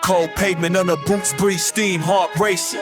cold pavement under boots, breathe steam, heart racing.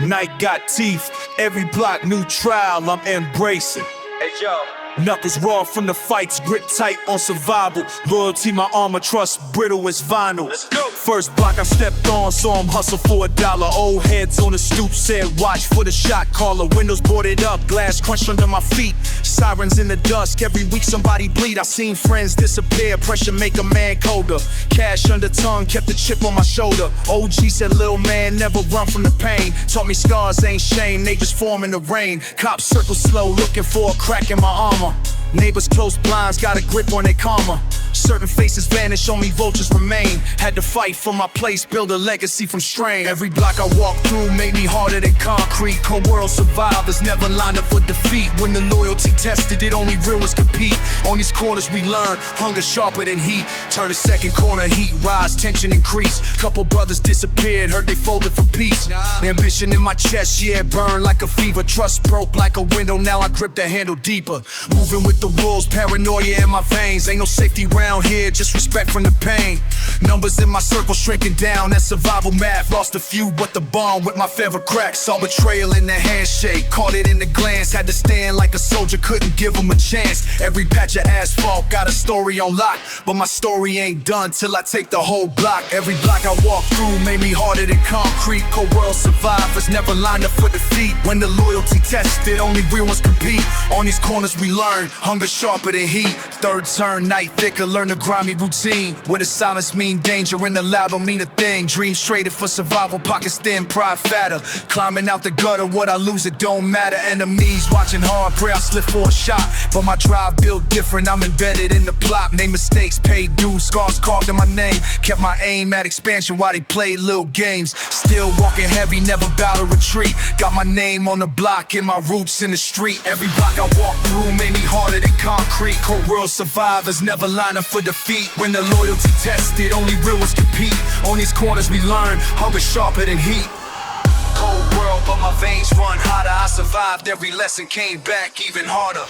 Night got teeth, every block new trial I'm embracing. Hey yo, Knuckles raw from the fights, grip tight on survival. Loyalty, my armor, trust brittle as vinyl. let's go. First block I stepped on, saw him hustle for $1. Old heads on the stoop said watch for the shot caller. Windows boarded up, glass crunched under my feet. Sirens in the dusk, every week somebody bleed. I seen friends disappear, pressure make a man colder. Cash under tongue, kept the chip on my shoulder. OG said little man never run from the pain. Taught me scars ain't shame, they just form in the rain. Cops circle slow, looking for a crack in my armor. Neighbors close blinds, got a grip on their karma. Certain faces vanish, only vultures remain. Had to fight for my place, build a legacy from strain. Every block I walk through made me harder than concrete. Cold world survivors never lined up for defeat. When the loyalty tested it, only real ones compete. On these corners we learn, hunger sharper than heat. Turn the second corner, heat rise, tension increase. Couple brothers disappeared, heard they folded for peace. Ambition in my chest, yeah, burned like a fever. Trust broke like a window, now I grip the handle deeper. Moving with the wolves, paranoia in my veins. Ain't no safety round here, just respect from the pain. Numbers in my circle shrinking down, that survival math. Lost a few, but the bond with my feather cracked. Saw betrayal in the handshake, caught it in the glance. Had to stand like a soldier, couldn't give him a chance. Every patch of asphalt got a story on lock, but my story ain't done till I take the whole block. Every block I walk through made me harder than concrete. Cold world survivors never lined up for defeat. When the loyalty tested, only real ones compete. On these corners we learn, hunger sharper than heat. Third turn, night thicker, learn the grimy routine. Where the silence mean danger and the loud don't mean a thing. Dreams traded for survival, pockets thin, pride fatter. Climbing out the gutter, what I lose it don't matter. Enemies watching hard, pray I slip for a shot. But my drive built different, I'm embedded in the plot. Made mistakes, paid dues, scars carved in my name. Kept my aim at expansion while they played little games. Still walking heavy, never bow to retreat. Got my name on the block and my roots in the street. Every block I walk through made me harder than concrete. Cold world survivors never line up for defeat. When the loyalty tested, only real ones compete. On these corners we learn, hunger sharper than heat. Cold world, but my veins run hotter. I survived, every lesson came back even harder.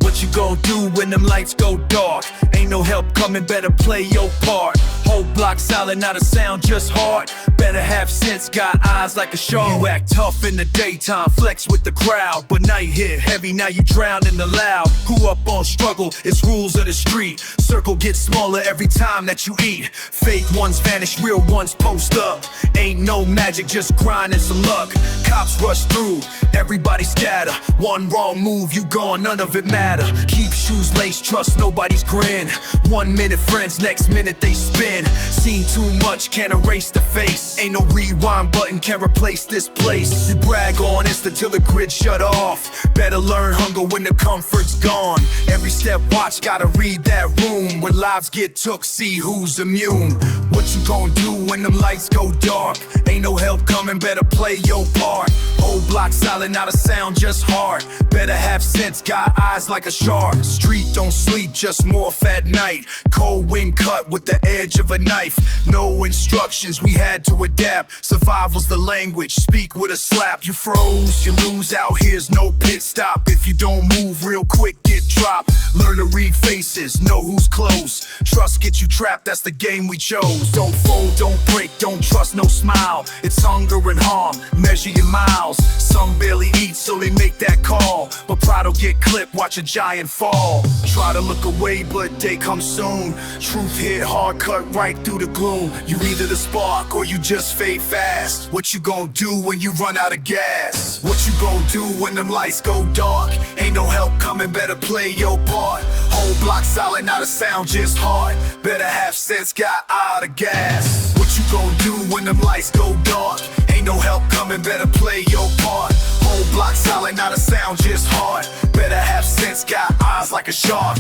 What you gon' do when them lights go dark? Ain't no help coming, better play your part. Whole block solid, not a sound, just hard. Better have sense, got eyes like a shark. You act tough in the daytime, flex with the crowd. But now you hit heavy, now you drown in the loud. Who up on struggle, it's rules of the street. Circle gets smaller every time that you eat. Fake ones vanish, real ones post up. Ain't no magic, just grind and some luck. Cops rush through, everybody scatter. One wrong move, you gone, none of it matter. Keep shoes laced, trust nobody's grin. 1 minute friends, next minute they spin. Seen too much, can't erase the face. Ain't no rewind button, can't replace this place. You brag on Insta till the grid shut off. Better learn hunger when the comfort's gone. Every step watch, gotta read that room. When lives get took, see who's immune. What you gon' do when them lights go dark? Ain't no help coming, better play your part. Whole block solid, not a sound, just hard. Better have sense, got eyes like a shark. Street don't sleep, just morph at night. Cold wind cut with the edge of a knife. No instructions, we had to adapt. Survival's the language, speak with a slap. You froze, you lose, out here's no pit stop. If you don't move real quick, get music drop. Learn to read faces, know who's close. Trust get you trapped, that's the game we chose. Don't fold, don't break, don't trust, no smile. It's hunger and harm, measure your miles. Some barely eat, so they make that call. But pride'll get clipped, watch a giant fall. Try to look away, but day comes soon. Truth hit hard, cut right through the gloom. You either the spark, or you just fade fast. What you gonna do when you run out of gas? What you gonna do when them lights go dark? Ain't no help coming, better play your part. Whole block solid, not a sound, just hard. Better have sense, got eye to gas. What you gonna do when them lights go dark? Ain't no help coming, better play your part. Whole block solid, not a sound, just hard. Better have sense, got eyes like a shark.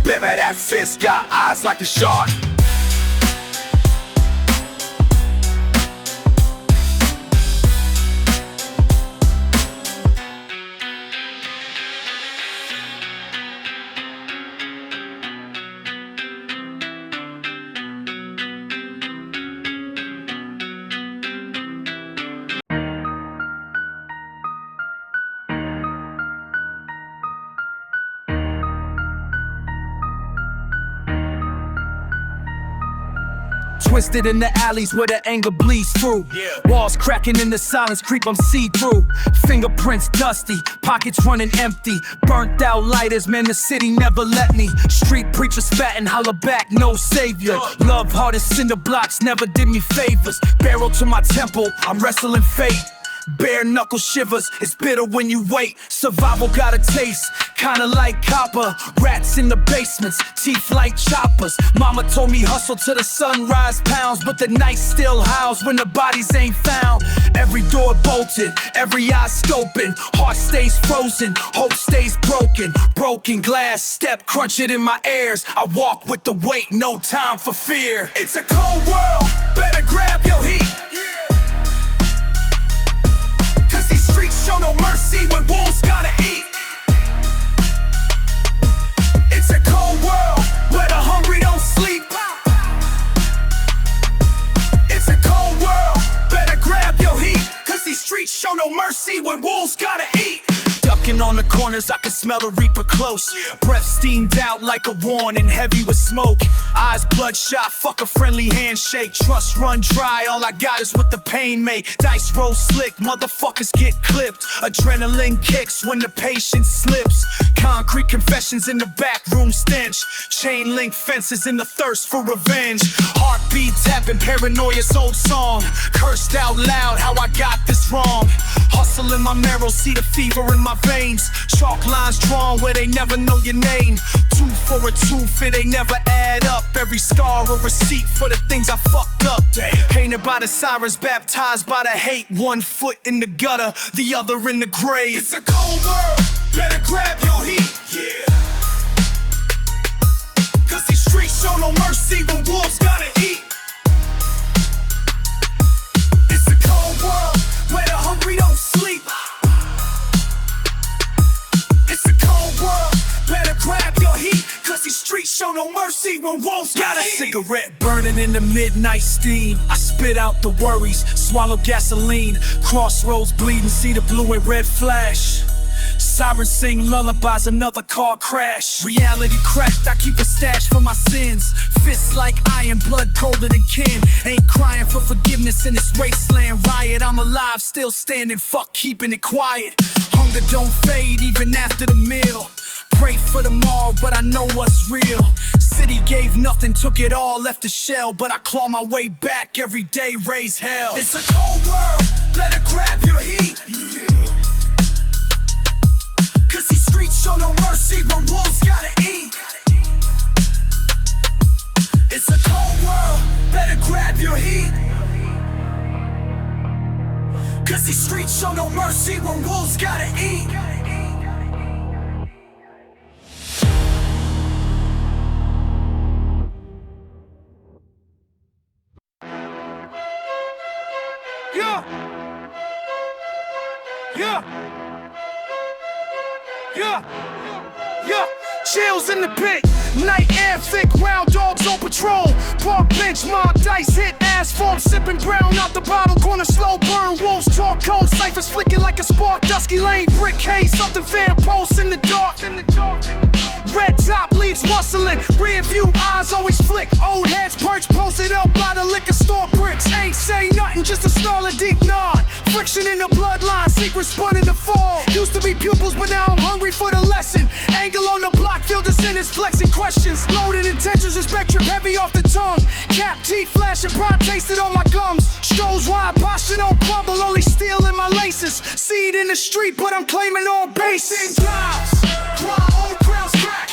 Better that fist, got eyes like a shark. Twisted in the alleys where the anger bleeds through. Walls cracking in the silence, creep, I'm see-through. Fingerprints dusty, pockets running empty. Burnt out lighters, man, the city never let me. Street preachers fat and holler back, no savior. Love hard as cinder blocks, never did me favors. Barrel to my temple, I'm wrestling fate. Bare knuckle shivers, it's bitter when you wait. Survival got a taste, kinda like copper. Rats in the basements, teeth like choppers. Mama told me hustle till the sunrise pounds, but the night still howls when the bodies ain't found. Every door bolted, every eye scoping. Heart stays frozen, hope stays broken. Broken glass, step crunch it in my ears. I walk with the weight, no time for fear. It's a cold world, better grab your heat. Streets show no mercy when wolves gotta eat. It's a cold world where the hungry don't sleep. It's a cold world, better grab your heat. Cause these streets show no mercy when wolves gotta eat. Ducking on the corners, I can smell the reaper close. Breath steamed out like a warning, heavy with smoke. Eyes bloodshot, fuck a friendly handshake. Trust run dry, all I got is what the pain make. Dice roll slick, motherfuckers get clipped. Adrenaline kicks when the patient slips. Concrete confessions in the back room stench. Chain link fences in the thirst for revenge. Heartbeat tapping, paranoia's old song. Cursed out loud how I got this wrong. Hustle in my marrow, see the fever in my veins. Chalk lines drawn where they never know your name. Tooth for a tooth, it ain't never add up. Every scar a receipt for the things I fucked up. Painted by the sirens, baptized by the hate. One foot in the gutter, the other in the grave. It's a cold world, better grab your heat. Yeah. Cause these streets show no mercy when wolves gotta eat. It's a cold world where the hungry don't sleep. It's a cold world, better grab your heat. Cause these streets show no mercy when wolves got a cigarette burning in the midnight steam. I spit out the worries, swallow gasoline. Crossroads bleeding, see the blue and red flash. Sirens sing lullabies, another car crash. Reality cracked, I keep a stash for my sins. Fists like iron, blood colder than kin. Ain't crying for forgiveness in this wasteland riot. I'm alive, still standing, fuck keeping it quiet. Hunger don't fade even after the meal. Pray for tomorrow, but I know what's real. City gave nothing, took it all, left a shell. But I claw my way back every day, raise hell. It's a cold world, better grab your heat. Cause these streets show no mercy when wolves gotta eat. It's a cold world, better grab your heat. Cause these streets show no mercy when wolves gotta eat. Yeah. Chills in the pit, night air thick, round dogs on patrol. Park bench, mob dice hit asphalt, sipping brown out the bottle, gonna slow burn. Wolves talk cold, ciphers flicking like a spark. Dusky lane, brick haze, something fan pulse in the dark. Red top leaves rustling, rear view eyes always flick. Old heads perched posted up by the liquor store bricks. Ain't say nothing, just a snarl, a deep nod. Friction in the bloodline, secrets spun in the fall. Used to be pupils, but now I'm hungry for the lesson. Angle on the block, feel the sentence, flexing questions. Loaded intentions, and spectrum heavy off the tongue. Cap teeth flashing, pride tasted on my gums. Strolls wide, posture don't crumble, only steel in my laces. Seed in the street, but I'm claiming all bases. Old ground's crack.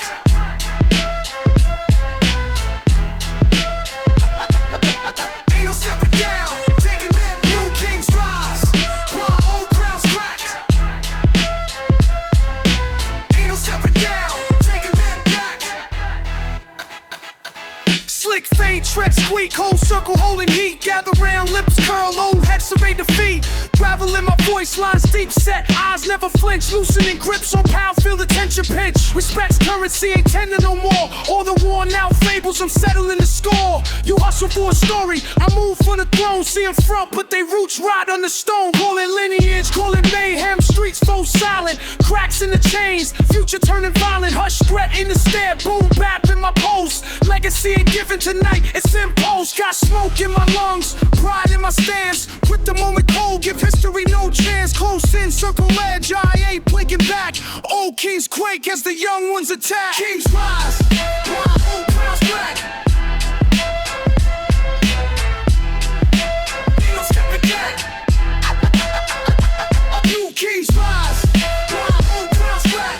Ain't no stepping down, taking them new king's rise. Old ground's crack. Ain't no stepping down, taking them back. Slick fade, tread squeak, whole circle holding heat. Gather round, lips curl, old head survey defeat. Gravel in my voice, lines deep set, eyes never flinch. Loosening grips on pound, feel the tension pinch. Respects currency, ain't tender no more. All the war now fables, I'm settling the score. You hustle for a story, I move for the throne. See in front, but they roots ride on the stone. Call it lineage, call it mayhem. Streets so silent, cracks in the chains. Future turning violent, hush threat in the stare. Boom bap in my pulse. Legacy ain't given tonight, it's imposed. Got smoke in my lungs, pride in my stance. With the moment cold, give history no chance. Close in, circle edge, I ain't blinking back. Old kings quake as the young ones attack. Kings rise, old ground's black. Ain't no stepping back. New kings rise, old ground's black.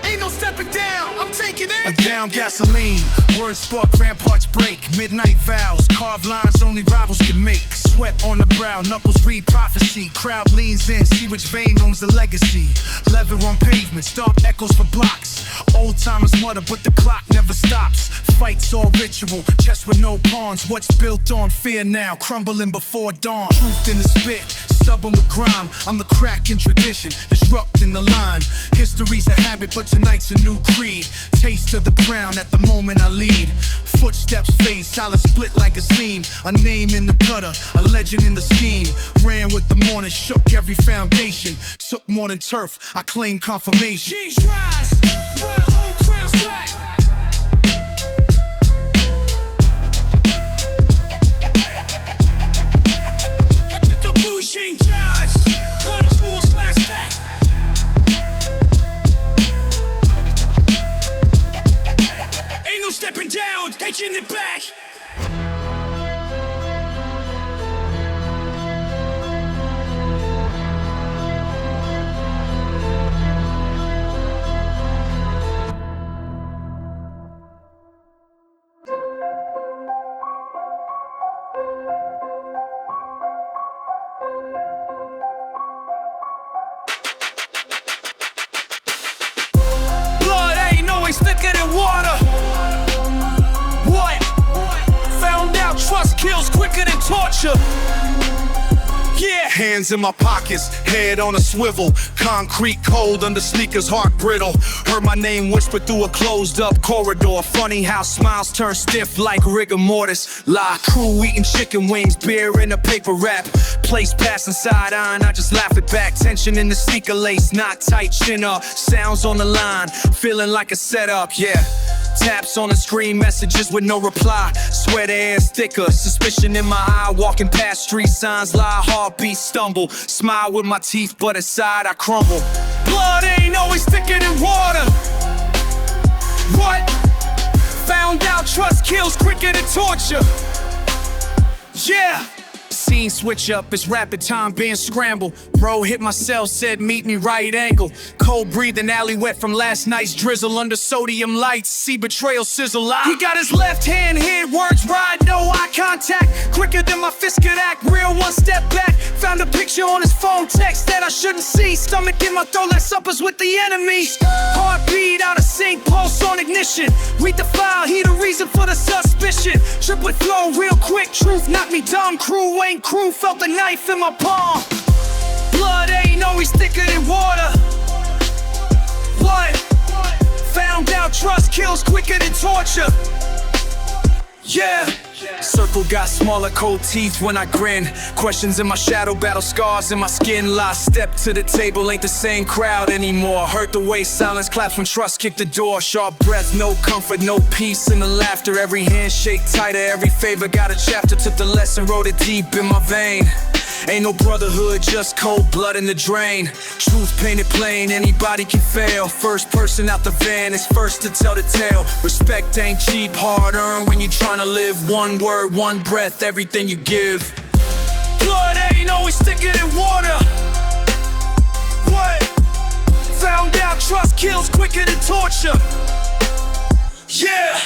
Ain't no stepping down, I'm taking it. I'm down gasoline, words spark, ramparts break. Midnight vows, carved lines only rivals can make. Sweat on the brow, knuckles read prophecy. Crowd leans in, see which vein owns the legacy. Leather on pavements, dark echoes for blocks. Old timers mutter, but the clock never stops. Fights all ritual, chest with no pawns. What's built on fear now, crumbling before dawn. Truth in the spit, stubborn with grime. I'm the crack in tradition, disrupting the line. History's a habit, but tonight's a new creed. Taste of the crown at the moment I lead. Footsteps fade, silence split like a seam. A name in the gutter, a legend in the scheme. Ran with the morning, shook every foundation. Took more than turf, I claim confirmation. Kings rise, old ground's black. The bullshit rise, one full smash back. Ain't no stepping down, taking it back. Blood ain't always thicker than water. What? Found out trust kills quicker than torture. Yeah. Hands in my pockets, head on a swivel. Concrete cold under sneakers, heart brittle. Heard my name whispered through a closed up corridor. Funny how smiles turn stiff like rigor mortis. La crew eating chicken wings, beer in a paper wrap. Place passing side iron, I just laugh it back. Tension in the sneaker lace, not tight, chin up. Sounds on the line, feeling like a setup, yeah. Taps on the screen, messages with no reply. Swear the air's thicker, suspicion in my eye. Walking past street signs, lie, heartbeat stumble. Smile with my teeth, but inside I crumble. Blood ain't always thicker than water. What? Found out trust kills quicker than torture. Yeah. Scene switch up, it's rapid time being scrambled. Bro hit my cell, said meet me right angle. Cold breathing, alley wet from last night's drizzle. Under sodium lights, see betrayal sizzle. He got his left hand hid, words ride, no eye contact. Quicker than my fist could act, real one step back. Found a picture on his phone, text that I shouldn't see. Stomach in my throat like suppers with the enemy. Heartbeat out of sync, pulse on ignition. Read the file, he the reason for the suspicion. Triplet flow real quick, truth knocked me dumb. Crew ain't crew, felt the knife in my palm. Blood ain't always thicker than water. What? Found Found out trust kills quicker than torture. Yeah. Circle got smaller, cold teeth when I grin. Questions in my shadow, battle scars in my skin. Last step to the table, ain't the same crowd anymore. Hurt the way silence claps when trust kicked the door. Sharp breath, no comfort, no peace in the laughter. Every handshake tighter, every favor got a chapter. Took the lesson, wrote it deep in my vein. Ain't no brotherhood, just cold blood in the drain. Truth painted plain, anybody can fail. First person out the van is first to tell the tale. Respect ain't cheap, hard earned when you tryna live. One word, one breath, everything you give. Blood ain't always thicker than water. What? Found out trust kills quicker than torture. Yeah.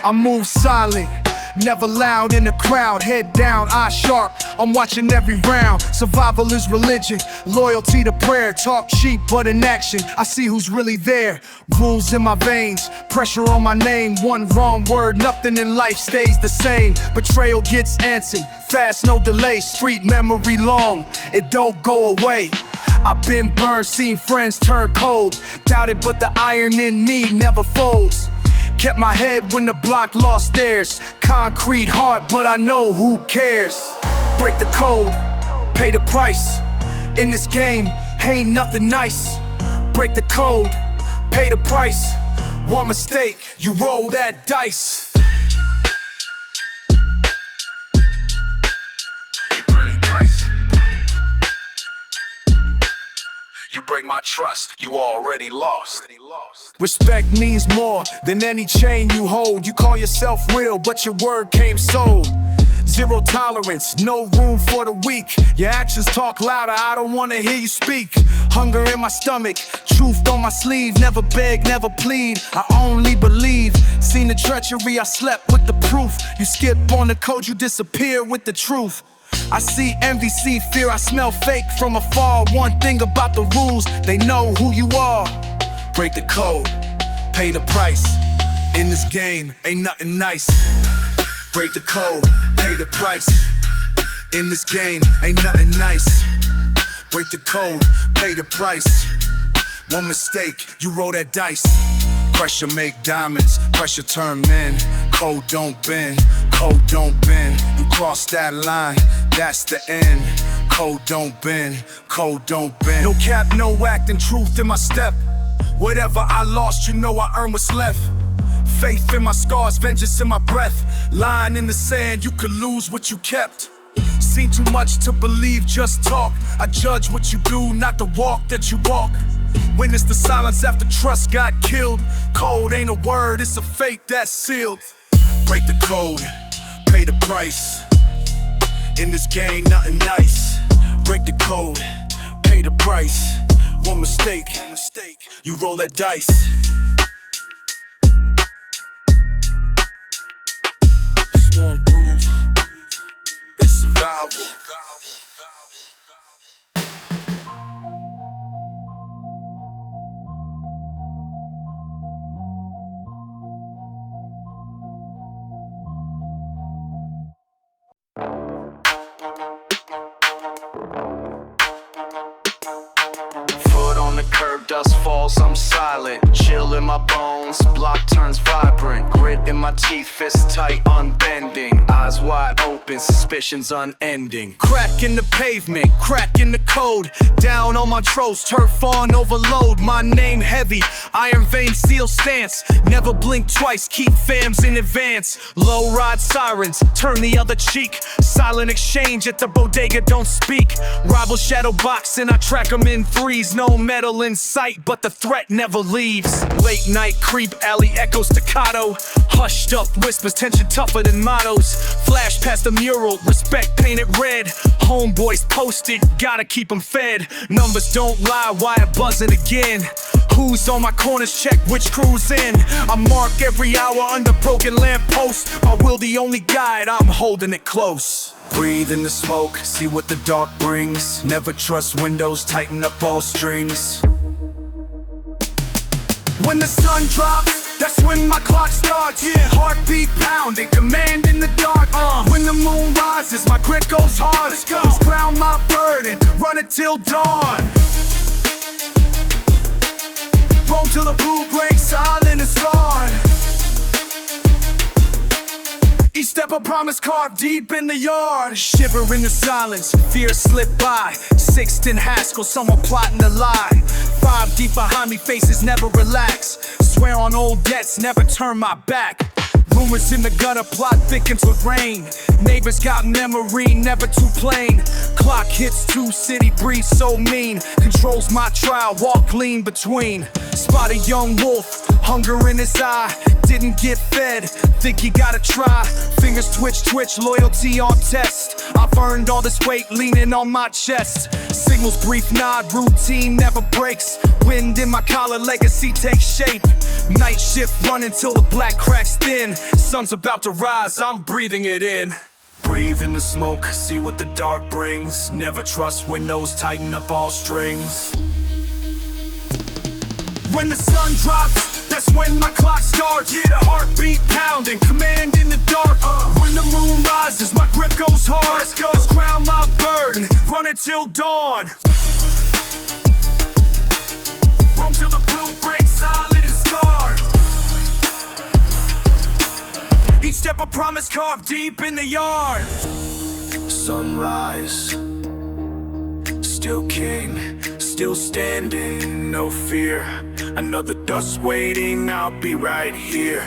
I move silent, never loud in the crowd. Head down, eyes sharp, I'm watching every round. Survival is religion, loyalty to prayer. Talk cheap, but in action, I see who's really there. Rules in my veins, pressure on my name. One wrong word, nothing in life stays the same. Betrayal gets answered, fast, no delay. Street memory long, it don't go away. I've been burned, seen friends turn cold. Doubted, but the iron in me never folds. Kept my head when the block lost theirs. Concrete hard, but I know who cares. Break the code, pay the price. In this game, ain't nothing nice. Break the code, pay the price. One mistake, you roll that dice. You break my trust, you already lost. Respect means more than any chain you hold. You call yourself real, but your word came sold. Zero tolerance, no room for the weak. Your actions talk louder, I don't wanna hear you speak. Hunger in my stomach, truth on my sleeve. Never beg, never plead, I only believe. Seen the treachery, I slept with the proof. You skip on the code, you disappear with the truth. I see envy, see fear, I smell fake from afar. One thing about the rules, they know who you are. Break the code, pay the price. In this game, ain't nothing nice. Break the code, pay the price. In this game, ain't nothing nice. Break the code, pay the price. One mistake, you roll that dice. Pressure make diamonds, pressure turn men. Code don't bend, code don't bend. You cross that line, that's the end. Code don't bend, code don't bend. No cap, no acting, truth in my step. Whatever I lost, you know I earned what's left. Faith in my scars, vengeance in my breath. Line in the sand, you could lose what you kept. Seen too much to believe, just talk. I judge what you do, not the walk that you walk. Witness the silence after trust got killed. Code ain't a word, it's a fate that's sealed. Break the code, pay the price. In this game, nothing nice. Break the code, pay the price. One mistake, you roll that dice. Small groove, it's survival. dust falls, I'm silent. Chill in my bones, block turns vibrant. Grit in my teeth, fist tight, unbending. Eyes wide open, suspicions unending. Crack in the pavement, crack in the code. Down on my tros, turf on overload. My name heavy, iron vein seal stance. Never blink twice, keep fams in advance. Low ride sirens, turn the other cheek. Silent exchange at the bodega, don't speak. Rival shadow box and I track them in threes. No metal in sight, but the threat never leaves. Late night creep, alley echo staccato. Hushed up whispers, tension tougher than mottos. Flash past the mural, respect painted red. Homeboys posted, gotta keep them fed. Numbers don't lie, wire buzzing again. Who's on my corners, check which crew's in. I mark every hour under broken lampposts. My will the only guide, I'm holding it close. Breathe in the smoke, see what the dark brings. Never trust windows, tighten up all strings. When the sun drops, that's when my clock starts. Yeah, heartbeat pounding, command in the dark. When the moon rises, my grit goes hard. Let's go. Ground my burden, run it till dawn. Roam till the blue breaks, silent and scarred. Each step a promise carved deep in the yard. Shiver in the silence, fear slip by. Sixth and Haskell, someone plotting to lie. 5 deep behind me, faces never relax. Swear on old debts, never turn my back. Rumors in the gutter, plot thickens with rain. Neighbors got memory, never too plain. Clock hits 2, city breeze so mean. Controls my trial, walk lean between. Spot a young wolf, hunger in his eye. Didn't get fed, think he gotta try. Fingers twitch, loyalty on test. I've earned all this weight, leaning on my chest. Signals brief nod, routine never breaks. Wind in my collar, legacy takes shape. Night shift running till the black cracks thin. Sun's about to rise, I'm breathing it in. Breathe in the smoke, see what the dark brings. Never trust windows, tighten up all strings. When the sun drops, that's when my clock starts. Yeah, the heartbeat pounding, command in the dark. When the moon rises, my grip goes hard. Let's go. Let's ground my burden, run it till dawn. Roam till the blue breaks, solid and scarred. Each step a promise carved deep in the yard. Sunrise, still king, still standing, no fear. Another dust waiting, I'll be right here.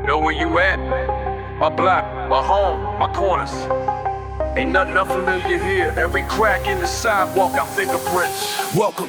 Know where you at? My block, my home, my corners. Ain't nothing unfamiliar here. Every crack in the sidewalk, got fingerprints. Welcome.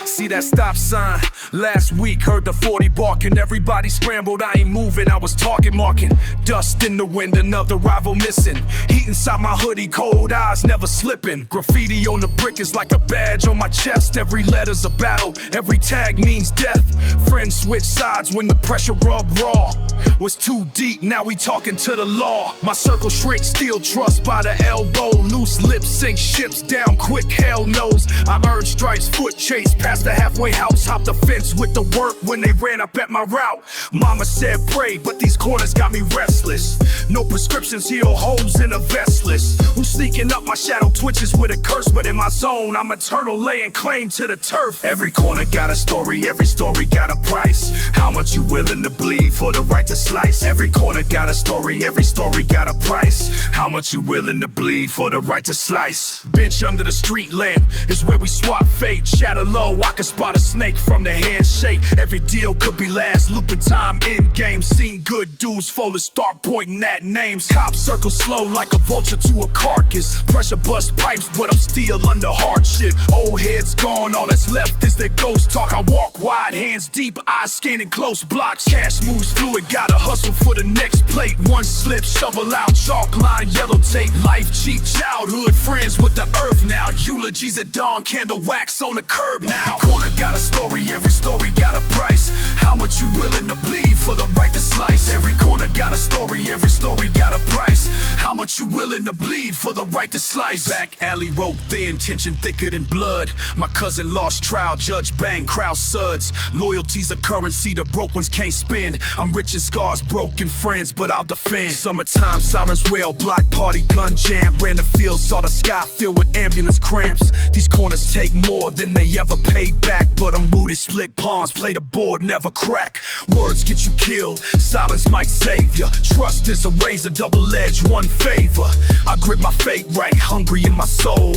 See that stop sign? Last week heard the 40 barking. Everybody scrambled, I ain't moving. I was target marking. Dust in the wind, another rival missing. Heat inside my hoodie, cold eyes never slipping. Graffiti on the brick is like a badge on my chest. Every letter's a battle, every tag means death. Friends switch sides when the pressure rubbed raw. Was too deep, now we talking to the law. My circle shrinks, steal trust by the elbow. Loose lips sink ships down quick, hell knows. I earned stripes, foot chase past the halfway house. Hopped the fence with the work when they ran up at my route. Mama said pray, but these corners got me restless. No prescriptions heal holes in a vestless. Who's sneaking up? My shadow twitches with a curse, but in my zone I'm eternal, laying claim to the turf. Every corner got a story, every story got a price. How much you willing to bleed for the right to slice? Every corner got a story, every story got a price. How much you willing to bleed for the right to slice? Bench under the street lamp is where we swap fate. Shadow low, I can spot a snake from the handshake. Every deal could be last, looping time in game. Seen good dudes moves forward, start pointing at names. Cops circle slow like a vulture to a carcass. Pressure bust pipes, but I'm still under hardship. Old heads gone, all that's left is their ghost talk. I walk wide, hands deep, eyes scanning close blocks. Cash moves fluid, gotta hustle for the next plate. One slip, shovel out, chalk line, yellow tape. Life cheap, childhood friends with the earth now. Eulogies at dawn, candle wax on the curb now. Corner got a story, every story got a price. How much you willing to bleed for the right to slice? Every corner got a story, every story got a price. How much you willing to bleed for the right to slice? Back alley rope thin, tension thicker than blood. My cousin lost trial, judge bang, crowd suds. Loyalty's a currency the broke ones can't spend. I'm rich in scars, broken friends, but I'll defend. Summertime, sirens wail, block party, gun jam. Ran the field, saw the sky filled with ambulance cramps. These corners take more than they ever paid back. But I'm rooted, slick palms, play the board, never crack. Words get you killed, silence might save ya. Trust is a razor, double-edged, one favor. I grip my fate right, hungry in my soul.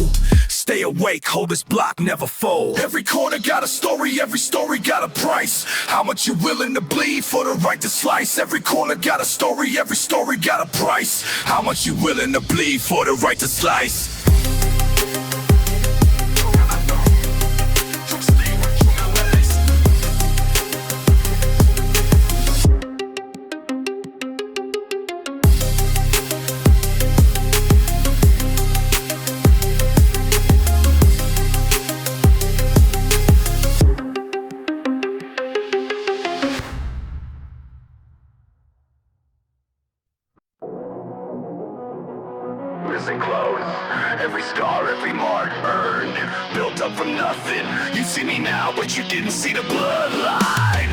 Stay awake, hold this block, never fold. Every corner got a story, every story got a price. How much you willing to bleed for the right to slice? Every corner got a story, every story got a price. How much you willing to bleed for the right to slice? Missing clothes, every scar, every mark earned, built up from nothing. You see me now, but you didn't see the bloodline.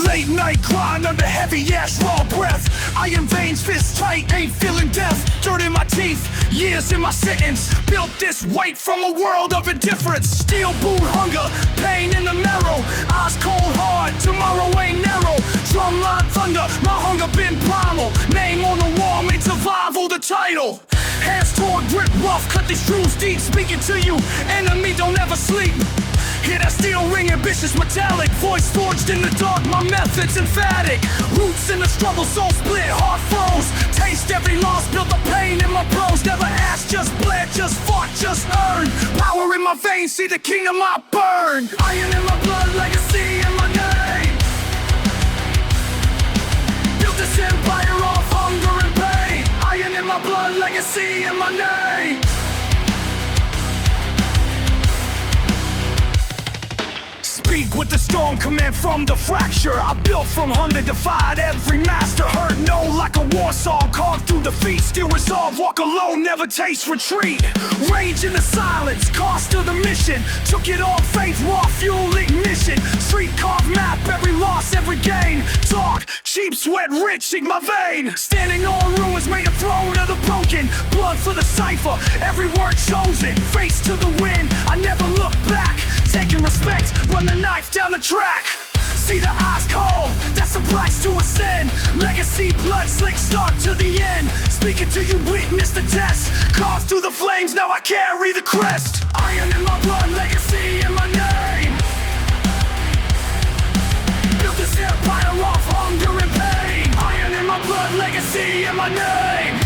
Late night grind under heavy ass raw breath. Iron veins, fists tight, ain't feeling death. Dirt in my teeth, years in my sentence. Built this weight from a world of indifference. Steel boot hunger, pain in the marrow. Eyes cold hard, tomorrow ain't narrow. Drumline thunder, my hunger been primal. Name on the wall made survival the title. Hands torn, grip rough, cut these screws deep. Speaking to you, enemy don't ever sleep. Hear that steel ring, ambitious metallic. Voice forged in the dark, my method's emphatic. Roots in the struggle, soul split, heart froze. Taste every loss, built the pain in my prose. Never asked, just bled, just fought, just earned. Power in my veins, see the kingdom I burn. Iron in my blood, legacy in my name. Built this empire off hunger and pain. Iron in my blood, legacy in my name. Speak with the storm, command from the fracture. I built from hunger, defied every master. Heard no like a war song, carved through defeat. Still resolve, walk alone, never taste retreat. Rage in the silence, cost of the mission. Took it all, faith, raw fuel, ignition. Street carved map, every loss, every gain. Talk, cheap sweat, rich in my vein. Standing on ruins, made a throne of the broken. Blood for the cipher, every word chosen. Face to the wind, I never look back. Taking respect, run the knife down the track. See the eyes cold, that's the price to ascend. Legacy, blood, slick start to the end. Speaking to you, witness the test. Carved through the flames, now I carry the crest. Iron in my blood, legacy in my name. Built this empire off hunger and pain. Iron in my blood, legacy in my name.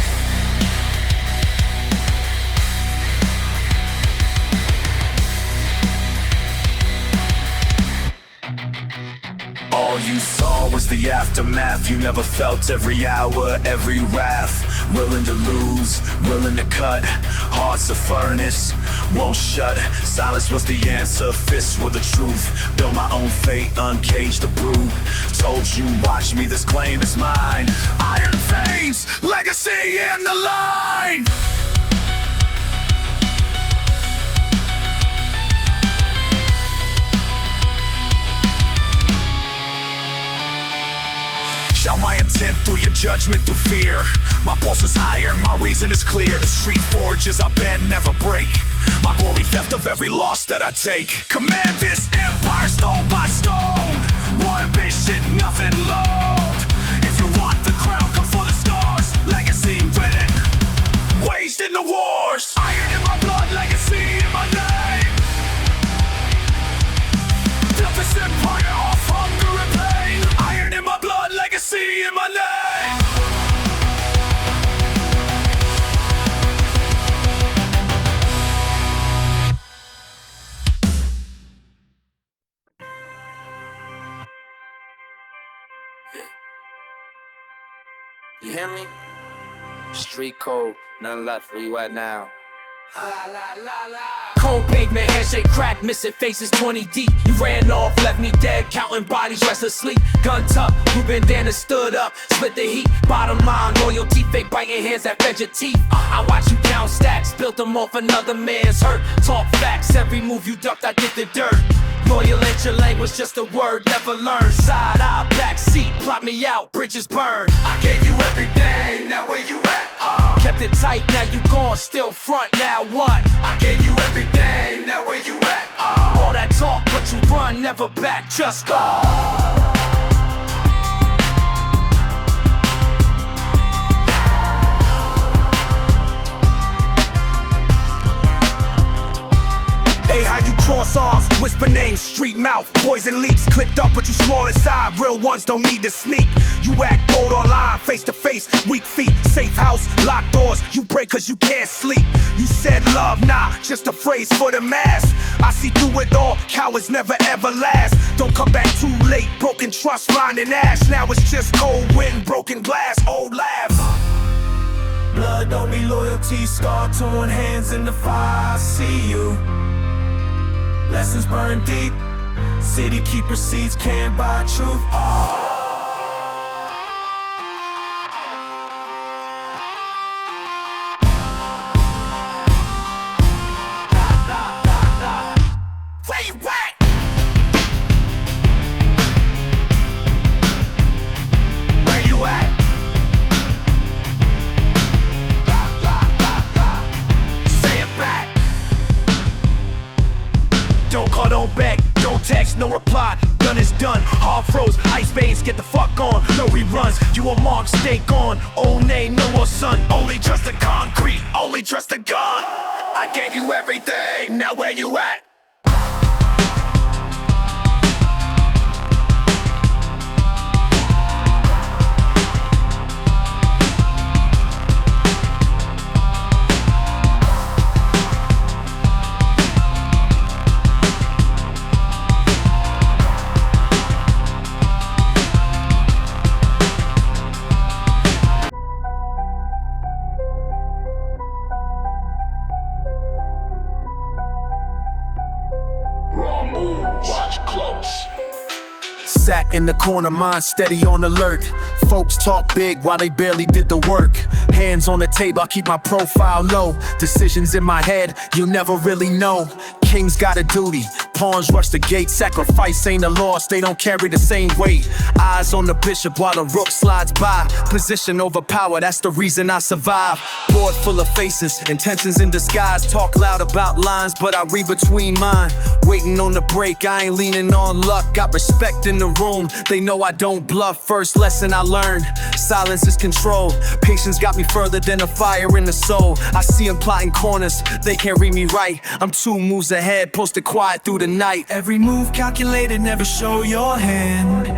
All you saw was the aftermath. You never felt every hour, every wrath. Willing to lose, willing to cut. Heart's a furnace, won't shut. Silence was the answer, fists were the truth. Built my own fate, uncaged the brood. Told you, watch me, this claim is mine. Iron veins, legacy in the line. Shout my intent through your judgment, through fear. My pulse is higher, my reason is clear. The street forges I bend, never break. My glory theft of every loss that I take. Command this empire stone by stone. More ambition, nothing low. If you want the crown, come for the stars. Legacy written, waged in the wars. Iron in my LoFi in my name. You hear me? Street code, nothing left for you right now. Cold pavement, handshake crack, missing faces 20 deep. You ran off, left me dead, counting bodies, rest asleep. Gun tuck, you bandana stood up, split the heat. Bottom line, loyalty, fake biting hands that fed your teeth. I watch you count stacks, built them off another man's hurt. Talk facts, every move you ducked, I did the dirt. Loyal ain't your language, just a word, never learned. Side eye, back seat, plot me out, bridges burn. I gave you everything, now where you at? Kept it tight, now you gone, still front, now what? I gave you everything, now where you at? All that talk, but you run, never back, just go. Hey, how you cross arms, whisper names, street mouth, poison leaks. Clicked up, but you small inside, real ones don't need to sneak. You act bold online, face to face, weak feet. Safe house, locked doors, you break cause you can't sleep. You said love, nah, just a phrase for the mass. I see through it all, cowards never ever last. Don't come back too late, broken trust, finding ash. Now it's just cold wind, broken glass, old laughs. Blood don't be loyalty, scar torn hands in the fire, I see you. Lessons burn deep, city keep receipts, can't buy truth. Where you at? Where you at? Say it back. Don't call, don't beg, don't text, no reply. Done is done, hard froze, ice veins, get the fuck on. No reruns, you a mark, stay gone. Old name, no more sun. Only trust the concrete, only trust the gun. I gave you everything, now where you at? Rabu, watch close. Sat in the corner, mind steady on alert. Folks talk big while they barely did the work. Hands on the table, I keep my profile low. Decisions in my head, you'll never really know. Kings got a duty, pawns rush the gate. Sacrifice ain't a loss, they don't carry the same weight. Eyes on the bishop while the rook slides by. Position over power, that's the reason I survive. Board full of faces, intentions in disguise. Talk loud about lines, but I read between mine. Waiting on the break, I ain't leaning on luck. Got respect in the room, they know I don't bluff. First lesson I learned, silence is control. Patience got me further than a fire in the soul. I see them plotting corners, they can't read me right. I'm 2 moves ahead, posted quiet through the night. Every move calculated, never show your hand.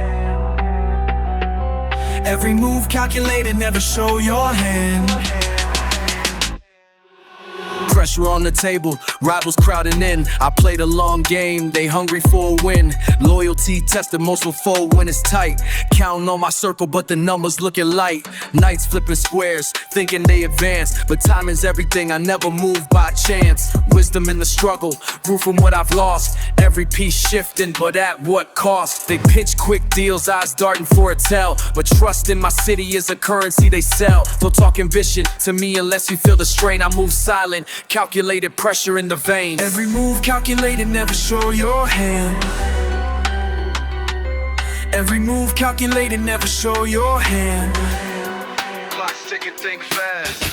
Every move calculated, never show your hand. Pressure on the table, rivals crowding in. I play the long game, they hungry for a win. Loyalty tested, most will fold when it's tight. Counting on my circle, but the numbers looking light. Knights flipping squares, thinking they advance. But time is everything, I never move by chance. Wisdom in the struggle, grew from what I've lost. Every piece shifting, but at what cost? They pitch quick deals, eyes darting for a tell. But trust in my city is a currency they sell. Don't talk ambition to me unless you feel the strain. I move silent, calculated pressure in the veins. Every move calculated, never show your hand. Every move calculated, never show your hand. Clock's ticking, think fast.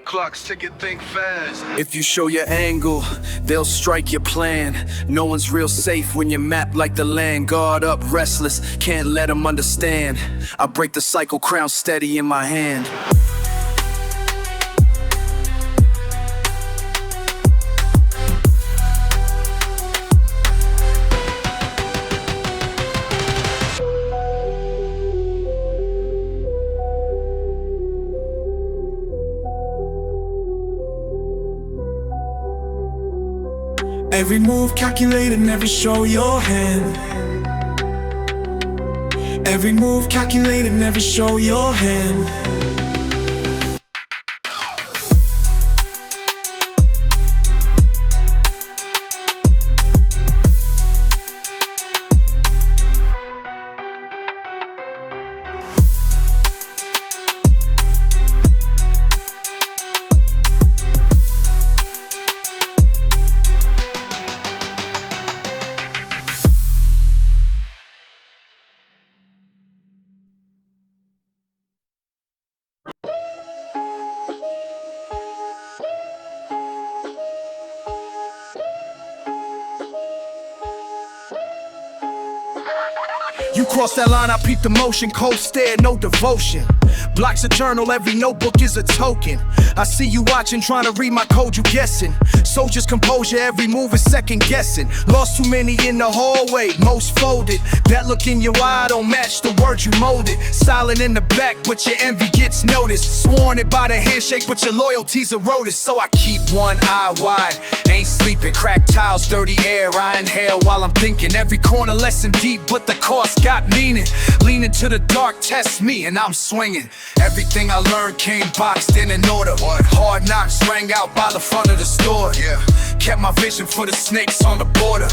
Clock's ticking, think fast. If you show your angle, they'll strike your plan. No one's real safe when you're mapped like the land. Guard up, restless, can't let them understand. I break the cycle, crown steady in my hand. Every move calculated, never show your hand. Every move calculated, never show your hand. You cross that line, I peep the motion, cold stare, no devotion. Blocks a journal, every notebook is a token. I see you watching, trying to read my code, you guessing. Soldier's composure, every move is second guessing. Lost too many in the hallway, most folded. That look in your eye don't match the words you molded. Silent in the back, but your envy gets noticed. Sworn it by the handshake, but your loyalty's eroded. So I keep one eye wide, ain't sleeping. Cracked tiles, dirty air, I inhale while I'm thinking. Every corner lesson deep, but the course got meaning. Leaning to the dark, test me, and I'm swinging. Everything I learned came boxed in an order. Hard knocks rang out by the front of the store. Kept my vision for the snakes on the border.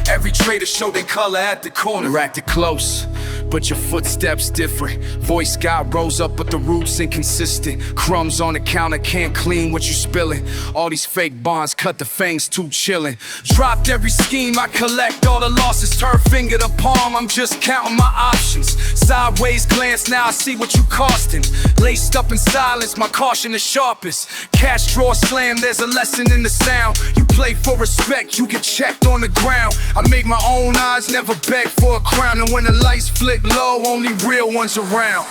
Every trader showed their color at the corner. Acted close, but your footsteps different. Voice got rose up, but the roots inconsistent. Crumbs on the counter, can't clean what you spilling. All these fake bonds, cut the fangs, too chillin'. Dropped every scheme, I collect all the losses. Turn finger to palm, I'm just counting my options. Sideways glance, now I see what you costing. Laced up in silence, my caution is sharpest. Cash drawer slam, there's a lesson in the sound. You play for respect, you get checked on the ground. I make my own eyes, never beg for a crown. And when the lights flick low, only real ones around.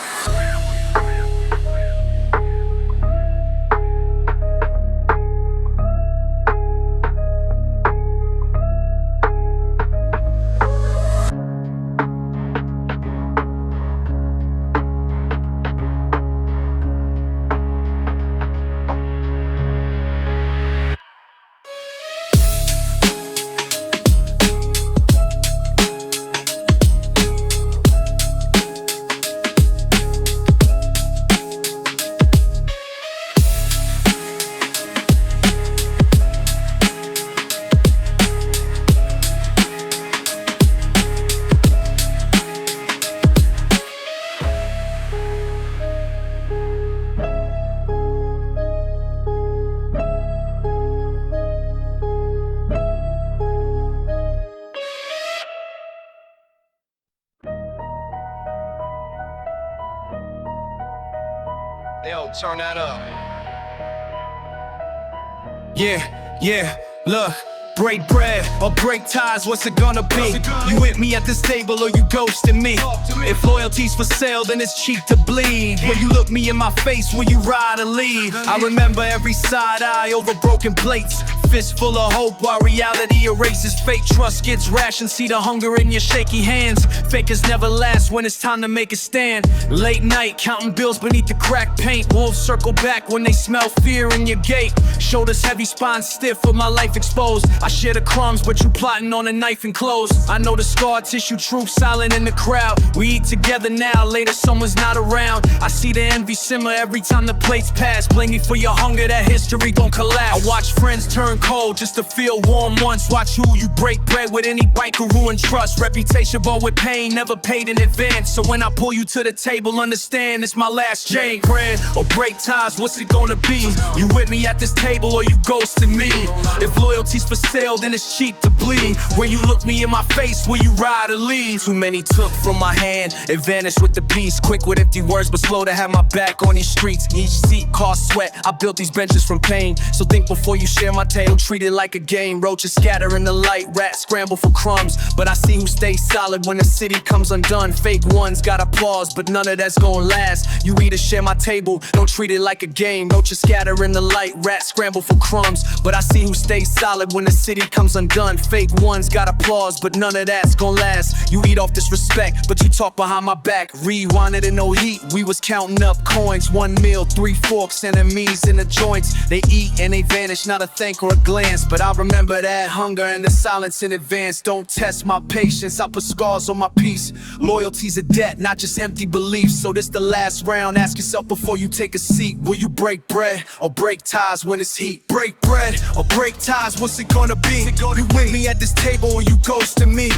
Yo, turn that up. Yeah, look. Break bread or break ties, what's it gonna be? You with me at this table or you ghosting me? If loyalty's for sale, then it's cheap to bleed. When you look me in my face, will you ride or leave? I remember every side eye over broken plates. Fist full of hope while reality erases fake. Trust gets rationed, see the hunger in your shaky hands. Fakers never last when it's time to make a stand. Late night, counting bills beneath the cracked paint. Wolves circle back when they smell fear in your gate. Shoulders heavy, spine stiff with my life exposed. I share the crumbs, but you plotting on a knife and clothes. I know the scar tissue, truth silent in the crowd. We eat together now, later someone's not around. I see the envy simmer every time the plates pass. Blame me for your hunger, that history gon' collapse. I watch friends turn cold just to feel warm once. Watch who you break bread with, any bite could ruin trust. Reputation bought with pain, never paid in advance. So when I pull you to the table, understand it's my last chain. Bread or break ties, what's it gonna be? You with me at this table or you ghosting me? If loyalty's for sale, then it's cheap to bleed. When you look me in my face, will you ride or leave? Too many took from my hand, it vanished with the beast. Quick with empty words, but slow to have my back on these streets. Each seat cost sweat, I built these benches from pain. So think before you share my tale, treat it like a game. Roaches scatter in the light, rats scramble for crumbs. But I see who stays solid when the city comes undone. Fake ones got applause, but none of that's gonna last. You either share my table, don't treat it like a game. Roaches scatter in the light, rats scramble for crumbs. But I see who stays solid when the city comes undone. Fake ones got applause, but none of that's gonna last. You eat off disrespect, but you talk behind my back. Rewind it in no heat, we was counting up coins. 1 meal, 3 forks, enemies in the joints. They eat and they vanish, not a thank or a glance, but I remember that hunger and the silence in advance. Don't test my patience, I put scars on my peace. Loyalty's a debt, not just empty beliefs. So this the last round, ask yourself before you take a seat. Will you break bread or break ties when it's heat? Break bread or break ties, what's it gonna be? You with me at this table or you ghosting me?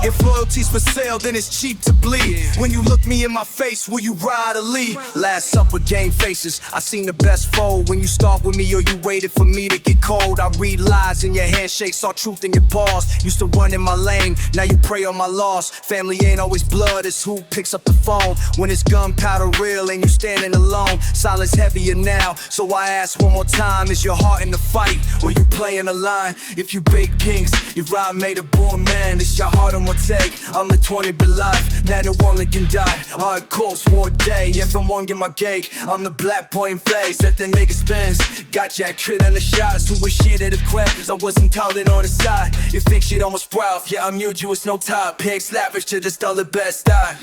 If loyalty's for sale, then it's cheap to bleed. When you look me in my face, will you ride or leave? Last supper game faces, I seen the best fold. When you start with me or you waited for me to get cold. I read lies in your handshake, saw truth in your paws. Used to run in my lane, now you prey on my loss. Family ain't always blood, it's who picks up the phone. When it's gunpowder real and you standing alone. Silence heavier now, so I ask one more time. Is your heart in the fight, or you playing a line? If you bake kings, your ride made a born man. It's your heart on my take, I'm the 20 but life. Now the one can die, hardcore war day. If I'm one get my cake, I'm the black boy in face. That they make it spins, got Jack Crit and the shots. Who was shit at the crap, cause I wasn't counted on the side. You think shit almost sprout, yeah I'm new to it's no top. Pigs lavish to just all the best die.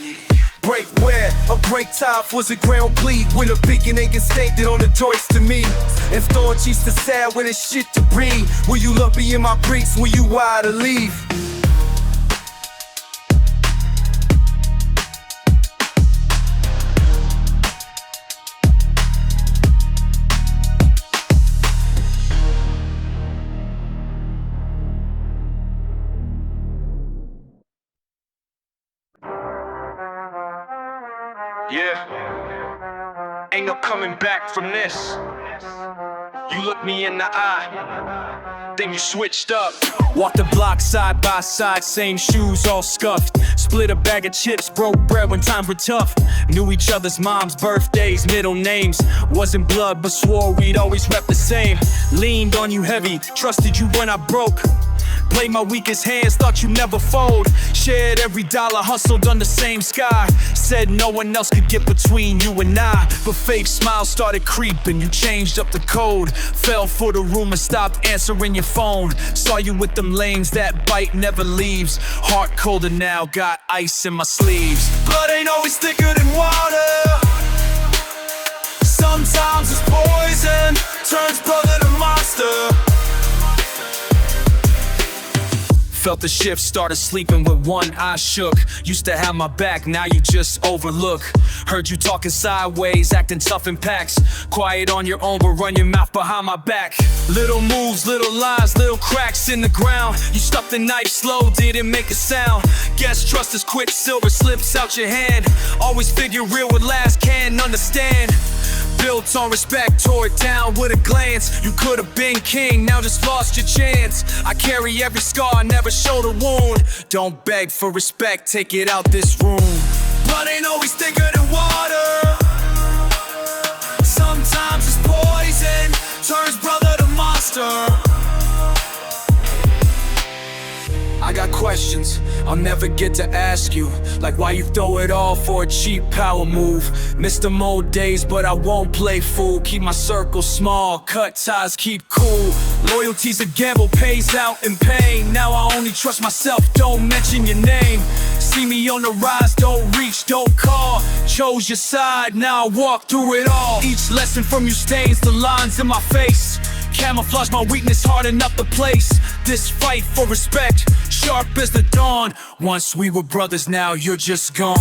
Break where, a break top was a ground bleed. When a beginning is stated on the choice to me. If thought used to sad when it's shit to breathe. Will you love me in my bricks, will you wide to leave? Yeah, ain't no coming back from this. You look me in the eye, then you switched up. Walked the block side by side, same shoes all scuffed. Split a bag of chips, broke bread when times were tough. Knew each other's moms, birthdays, middle names. Wasn't blood but swore we'd always rep the same. Leaned on you heavy, trusted you when I broke. Played my weakest hands, thought you'd never fold. Shared every dollar, hustled on the same sky. Said no one else could get between you and I. But fake smiles started creeping, you changed up the code. Fell for the rumor, stopped answering your phone. Saw you with them lanes, that bite never leaves. Heart colder now, got ice in my sleeves. Blood ain't always thicker than water. Sometimes it's poison, turns brother to monster. Felt the shift, started sleeping with one eye shook. Used to have my back, now you just overlook. Heard you talking sideways, acting tough in packs. Quiet on your own, but run your mouth behind my back. Little moves, little lies, little cracks in the ground. You stuck the knife slow, didn't make a sound. Guess trust is quicksilver, slips out your hand. Always figure real would last, can't understand. Built on respect, tore it down with a glance. You could've been king, now just lost your chance. I carry every scar, never showed a wound. Don't beg for respect, take it out this room. Blood ain't always thicker than water. Sometimes it's poison, turns brother to monster. I got questions I'll never get to ask you. Like why you throw it all for a cheap power move. Missed them old days but I won't play fool. Keep my circle small, cut ties, keep cool. Loyalty's a gamble, pays out in pain. Now I only trust myself, don't mention your name. See me on the rise, don't reach, don't call. Chose your side, now I walk through it all. Each lesson from you stains the lines in my face. Camouflage my weakness, harden up the place. This fight for respect, sharp as the dawn. Once we were brothers, now you're just gone.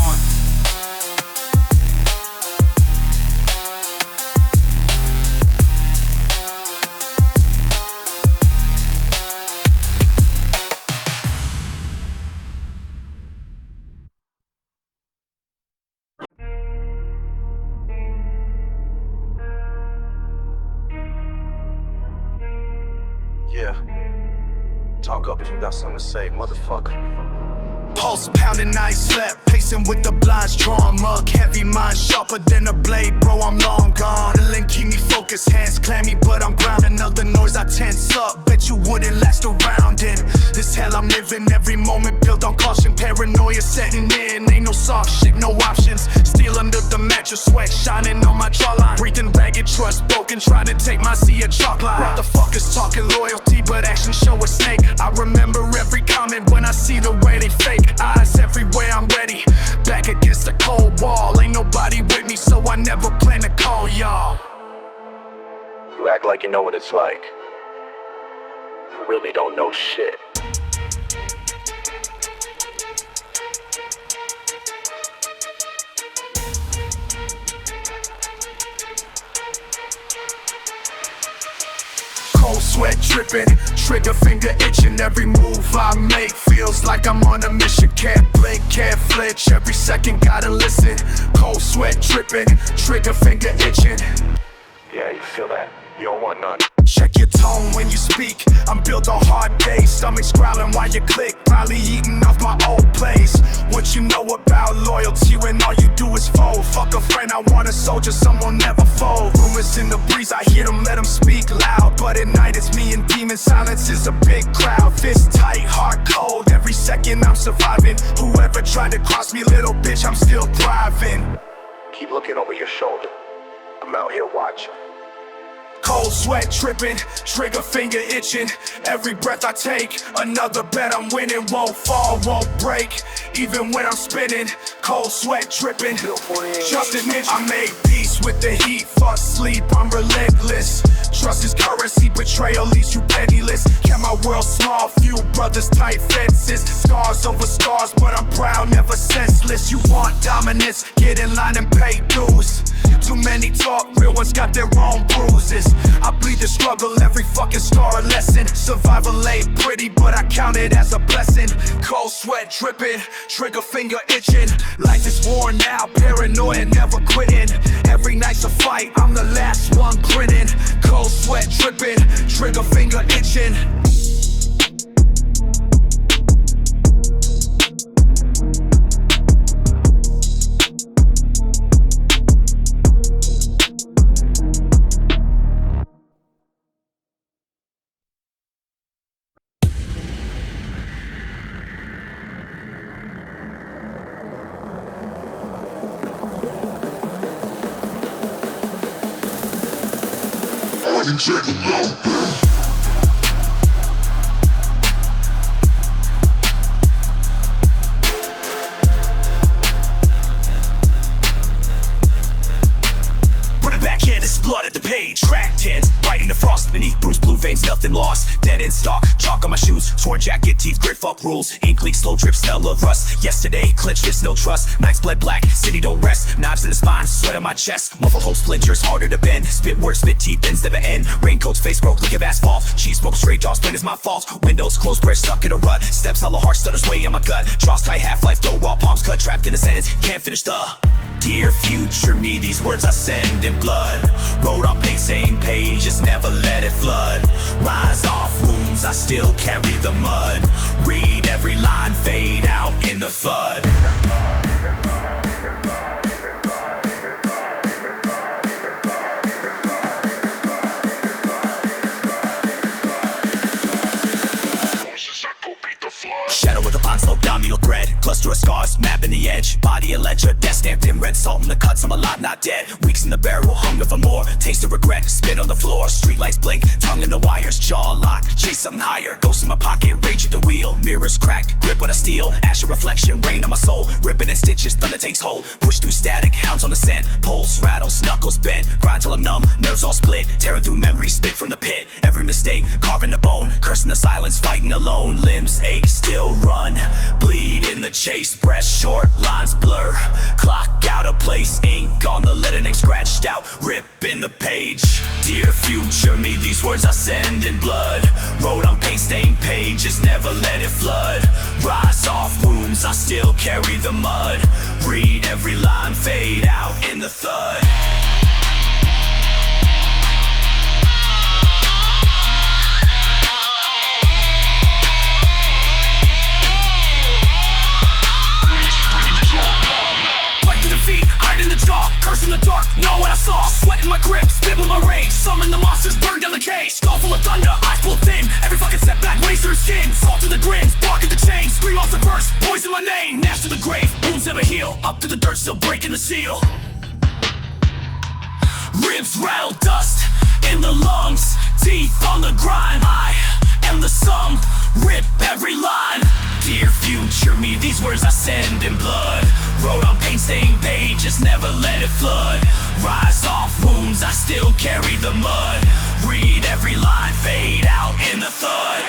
Yeah, talk up if you got something to say, motherfucker. Pulse pounding, I slept, pacing with the blinds drawn. Mug heavy, mind sharper than a blade, bro, I'm long gone. The link keep me focused, hands clammy, but I'm grounded. Another noise, I tense up, bet you wouldn't last around in this hell I'm living, every moment built on caution. Paranoia setting in, ain't no soft shit, no options. Still under the mattress, sweat shining on my jawline. Breathing ragged, trust broken, trying to take my sea of chalk line. Motherfuckers talking loyalty, but action show a snake. I remember every comment when I see the way they fake. Eyes everywhere, I'm ready. Back against the cold wall. Ain't nobody with me, so I never plan to call y'all. You act like you know what it's like. You really don't know shit. Cold sweat dripping, trigger finger itching. Every move I make feels like I'm on a mission. Can't blink, can't flinch, every second gotta listen. Cold sweat dripping, trigger finger itching. Yeah, you feel that? You don't want none. Check your tone when you speak. I'm built on hard days, stomach's growling while you click. Probably eating off my old place. What you know about loyalty when all you do is fold? Fuck a friend, I want a soldier, someone never fold. Rumors in the breeze, I hear them, let them speak loud. But at night it's me and demons, silence is a big crowd. Fist tight, heart cold, every second I'm surviving. Whoever tried to cross me, little bitch, I'm still thriving. Keep looking over your shoulder. I'm out here watching. Cold sweat dripping, trigger finger itching. Every breath I take, another bet I'm winning. Won't fall, won't break, even when I'm spinning. Cold sweat dripping, just admit I made peace with the heat. Fuck sleep, I'm relentless. Trust is currency, betrayal leaves you penniless. Kept my world small, few brothers, tight fences. Scars over scars, but I'm proud, never senseless. You want dominance, get in line and pay dues. Too many talk, real ones got their own bruises. I bleed the struggle, every fucking scar a lesson. Survival ain't pretty, but I count it as a blessing. Cold sweat dripping, trigger finger itching. Life is worn out, paranoia, never quitting. Every night's a fight, I'm the last one grinning. Cold sweat dripping, trigger finger itching. Put it back in, it's blood at the page. Track 10, right in the frost beneath bruised blue veins, nothing lost. Dead in stock, chalk on my shoes, torn jacket, teeth grit, fuck rules. Ink leak, slow drip, smell of rust. Yesterday, clenched fist, no trust. Nights bled black, city don't rest. Knives in the spine, sweat on my chest. Muffled hope splinters, harder to bend. Spit words, spit teeth, ends never end. Raincoats, face broke, lick of asphalt. Cheese smoke, straight jaws, plain is my fault. Windows closed, press stuck in a rut. Steps hollow, heart stutters, way in my gut. Jaws tight, half-life, dough raw, palms cut, trapped in a sentence. Can't finish the dear future me, these words I send in blood. Wrote on pink, same page, just never let it flood. Rise off wounds, I still carry the mud. Read every line, fade out in the thud. Shadow with a pond slope down needle thread. Cluster of scars, map in the edge. Body a ledger, death stamped in red. Salt in the cuts, I'm alive, not dead. Weeks in the barrel, hunger for more. Taste of regret, spit on the floor. Streetlights blink, tongue in the wires. Jaw locked, chase something higher. Ghost in my pocket, rage at the wheel. Mirrors cracked, grip on a steel. Ash of reflection, rain on my soul. Ripping in stitches, thunder takes hold. Push through static, hounds on the scent. Pulse rattles, knuckles bent. Grind till I'm numb, nerves all split. Tearing through memories, spit from the pit. Every mistake, carving the bone. Cursing the silence, fighting alone. Limbs ache, still run. Bleed in the chase, breath short, lines blur. Clock out of place, ink on the lettering scratched out. Rip in the page. Dear future me, these words I send in blood. Wrote on paint stained pages, never let it flood. Rise off wounds, I still carry the mud. Read every line, fade out in the thud. Curse in the dark, know what I saw. Sweat in my grip, spit with my rage. Summon the monsters, burn down the cage. Skull full of thunder, eyes pulled thin. Every fucking setback, laser skin. Salt to the grins, bark at the chain. Scream off the burst, poison my name. Nash to the grave, wounds never heal. Up to the dirt, still breaking the seal. Ribs rattle, dust in the lungs. Teeth on the grind, I am the sum. Rip every line. Dear future me, these words I send in blood. Wrote on paint stained pages, never let it flood. Rise off wounds, I still carry the mud. read every line fade out in the thud.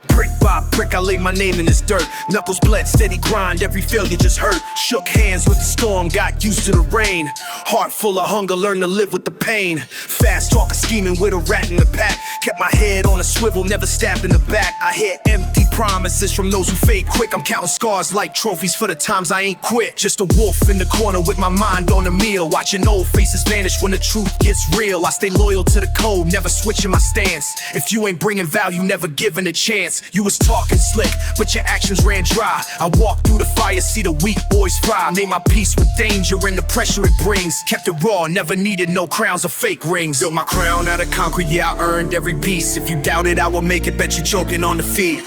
Brick by brick, I laid my name in this dirt. Knuckles bled, steady grind, every failure just hurt. Shook hands with the storm, got used to the rain. Heart full of hunger, learned to live with the pain. Fast talker scheming with a rat in the pack. Kept my head on a swivel, never stabbed in the back. I hear empty promises from those who fade quick. I'm counting scars like trophies for the times I ain't quit. Just a wolf in the corner with my mind on a meal. Watching old faces vanish when the truth gets real. I stay loyal to the code, never switching my stance. If you ain't bringing value, never giving a chance. You was talking slick, but your actions ran dry. I walked through the fire, see the weak boys fry. Made my peace with danger and the pressure it brings. Kept it raw, never needed no crowns or fake rings. Built my crown out of concrete, yeah, I earned every piece. If you doubt it, I will make it, bet you choking on the feet.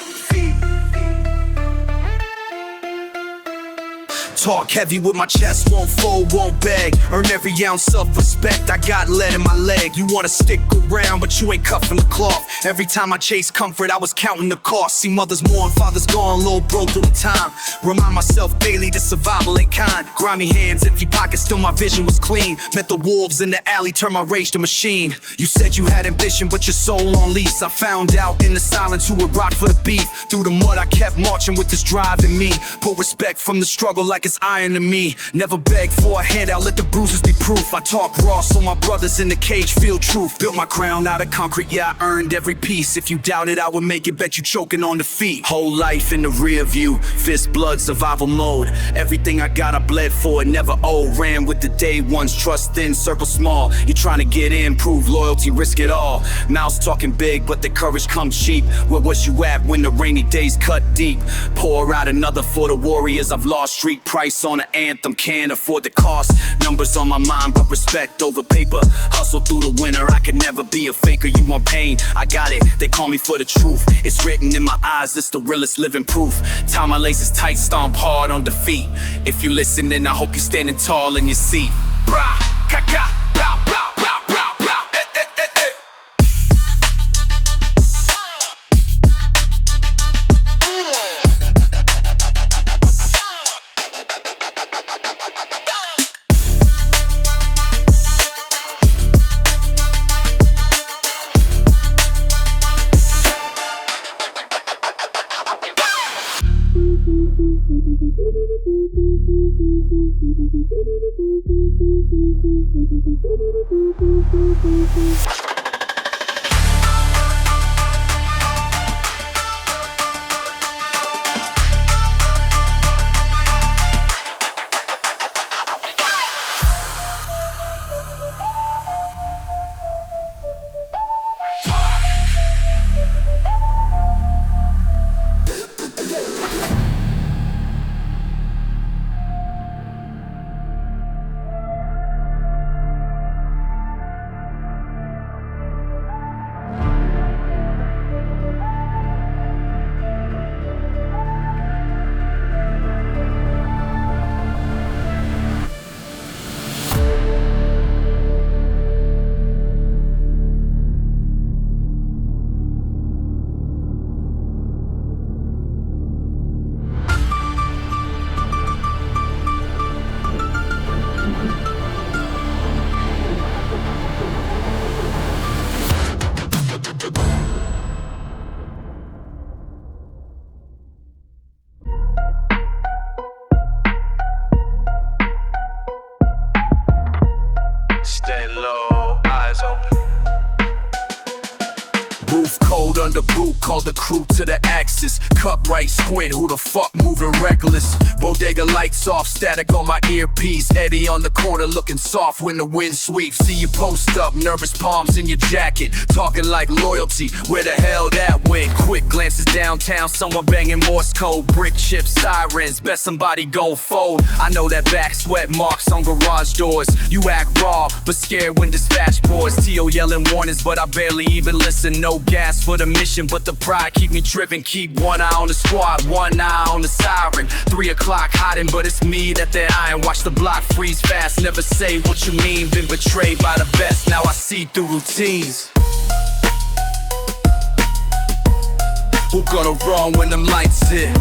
Talk heavy with my chest, won't fold, won't beg. Earn every ounce of respect, I got lead in my leg. You wanna stick around, but you ain't cuffing the cloth. Every time I chase comfort, I was counting the cost. See mothers mourn, fathers gone, little bro through the time. Remind myself daily that survival ain't kind. Grimy hands, empty pockets, still my vision was clean. Met the wolves in the alley, turned my rage to machine. You said you had ambition, but your soul on lease. I found out in the silence who would rock for the beef. Through the mud, I kept marching with this drive in me. Put respect from the struggle like it's iron to me. Never beg for a handout, let the bruises be proof. I talk raw so my brothers in the cage feel truth. Built my crown out of concrete, yeah, I earned every piece. If you doubt it, I would make it, bet you choking on the feet. Whole life in the rear view, fist blood survival mode. Everything I got I bled for it, never owed. Ran with the day ones, trust thin, circle small. You trying to get in, prove loyalty, risk it all. Mouths talking big, but the courage comes cheap. Where was you at when the rainy days cut deep? Pour out another for the warriors I've lost. Street price on an anthem, can't afford the cost. Numbers on my mind, but respect over paper. Hustle through the winter, I can never be a faker. You want pain, I got it, they call me for the truth. It's written in my eyes, it's the realest living proof. Tie my laces tight, stomp hard on defeat. If you listen, then I hope you're standing tall in your seat. Brah, ka-ka, bow, bow, bow, bow, bow, eh, eh, eh, eh. roof, cold under boot, call the crew to the axis. Cup right squint, who the fuck moving reckless? Bodega lights off, static on my earpiece. Eddie on the corner looking soft when the wind sweeps. See you post up, nervous palms in your jacket. Talking like loyalty, where the hell that went? Quick glances downtown, someone banging Morse code. Brick chips, sirens, bet somebody gon' fold. I know that back, sweat marks on garage doors. You act raw, but scared when dispatch boards. T.O. yelling warnings, but I barely even listen. No gas for the mission, but the pride keep me driven. Keep one eye on the squad, one eye on the siren. 3 o'clock hiding, but it's me that they're eyeing. Watch the block freeze fast, never say what you mean. Been betrayed by the best, now I see through routines. Who gonna run when them lights hit?